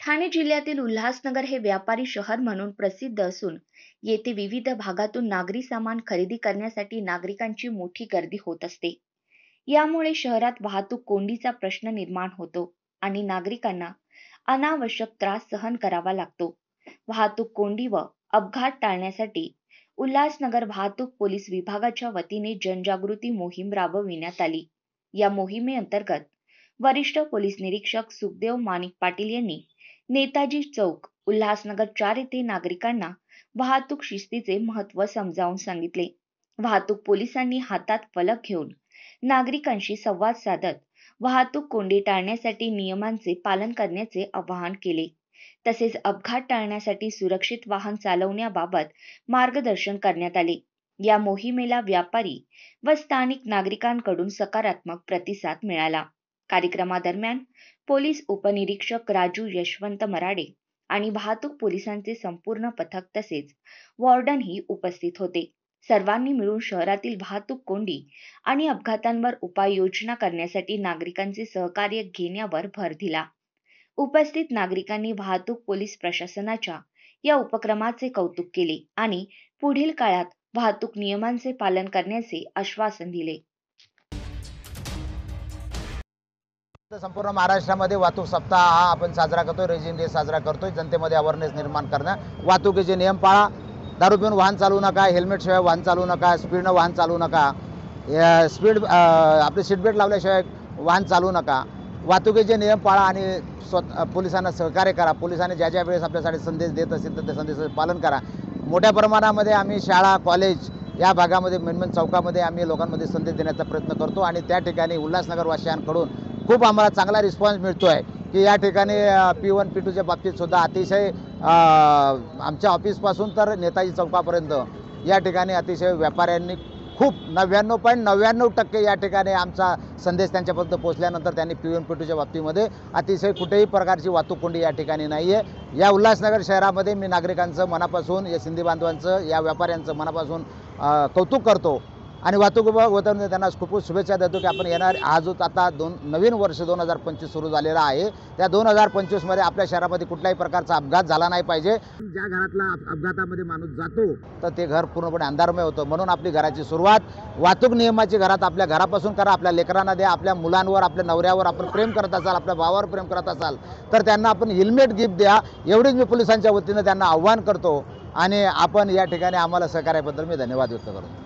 ठाणे जिल्ह्यातील उल्हासनगर हे व्यापारी शहर म्हणून प्रसिद्ध असून येथे विविध भागातून नागरी सामान खरेदी करण्यासाठी नागरिकांची मोठी गर्दी होत असते. यामुळे शहरात वाहतूक कोंडीचा प्रश्न निर्माण होतो आणि नागरिकांना अनावश्यक त्रास सहन करावा लागतो. वाहतूक कोंडी व अपघात टाळण्यासाठी उल्हासनगर वाहतूक पोलीस विभागाच्या वतीने जनजागृती मोहीम राबविण्यात आली. या मोहिमेअंतर्गत वरिष्ठ पोलीस निरीक्षक सुखदेव माणिक पाटील यांनी नेताजी चौक उल्हासनगर 4 येथे नागरिकांना वाहतूक शिस्तीचे महत्त्व समजावून सांगितले. वाहतूक पोलिसांनी हातात फलक घेऊन नागरिकांशी संवाद साधत वाहतूक कोंडी टाळण्यासाठी नियमांचे पालन करण्याचे आवाहन केले. तसेच अपघात टाळण्यासाठी सुरक्षित वाहन चालवण्याबाबत मार्गदर्शन करण्यात आले. या मोहिमेला व्यापारी व स्थानिक नागरिकांकडून सकारात्मक प्रतिसाद मिळाला. कार्यक्रमादरम्यान पोलीस उपनिरीक्षक राजू यशवंत मराडे आणि वाहतूक पोलिसांचे संपूर्ण पथक तसेच वॉर्डनही उपस्थित होते. सर्वांनी मिळून शहरातील वाहतूक कोंडी आणि अपघातांवर उपाययोजना करण्यासाठी नागरिकांचे सहकार्य घेण्यावर भर दिला. उपस्थित नागरिकांनी वाहतूक पोलीस प्रशासनाच्या या उपक्रमाचे कौतुक केले आणि पुढील काळात वाहतूक नियमांचे पालन करण्याचे आश्वासन दिले. संपूर्ण महाराष्ट्रामध्ये वाहतूक सप्ताह हा आपण साजरा करतोय, रेजिंग डे साजरा करतोय. जनतेमध्ये अवेअरनेस निर्माण करणं, वाहतुकीचे नियम पाळा, दारू पिऊन वाहन चालवू नका, हेल्मेट शिवाय वाहन चालवू नका, स्पीडनं वाहन चालवू नका, आपले सीट बेल्ट लावल्याशिवाय वाहन चालवू नका, वाहतुकीचे नियम पाळा आणि पोलिसांना सहकार्य करा. पोलिसांनी ज्या ज्या वेळेस आपल्यासाठी संदेश देत असतील तर त्या संदेशाचे पालन करा. मोठ्या प्रमाणामध्ये आम्ही शाळा, कॉलेज या भागामध्ये मेन चौकामध्ये आम्ही लोकांमध्ये संदेश देण्याचा प्रयत्न करतो आणि त्या ठिकाणी उल्हासनगर वासियांकडून खूप आम्हाला चांगला रिस्पॉन्स मिळतो आहे की या ठिकाणी P1 P2च्या बाबतीत सुद्धा अतिशय आमच्या ऑफिसपासून तर नेताजी चौकापर्यंत या ठिकाणी अतिशय व्यापाऱ्यांनी खूप 99.99% या ठिकाणी आमचा संदेश त्यांच्यापर्यंत पोहोचल्यानंतर त्यांनी P1 P2च्या बाबतीमध्ये अतिशय कुठेही प्रकारची वाहतूक कोंडी या ठिकाणी नाही आहे. या उल्हासनगर शहरामध्ये मी नागरिकांचं मनापासून, या सिंधी बांधवांचं, या व्यापाऱ्यांचं मनापासून कौतुक करतो आणि वाहतूक विभाग त्यांना खूप खूप शुभेच्छा देतो की आपण येणार आता नवीन वर्ष 2025 सुरू झालेलं आहे. त्या 2025 मध्ये आपल्या शहरामध्ये कुठल्याही प्रकारचा अपघात झाला नाही पाहिजे. ज्या घरातला अपघातामध्ये माणूस जातो तर ते घर पूर्णपणे अंधारमय होतं. म्हणून आपली घराची सुरुवात वाहतूक नियमाची घरात आपल्या घरापासून करा. आपल्या लेकरांना द्या, आपल्या मुलांवर, आपल्या नवऱ्यावर आपण प्रेम करत असाल, आपल्या भावावर प्रेम करत असाल तर त्यांना आपण हेल्मेट गिफ्ट द्या. एवढीच मी पोलिसांच्या वतीनं त्यांना आव्हान करतो आणि आपण या ठिकाणी आम्हाला सहकार्याबद्दल मी धन्यवाद व्यक्त करतो.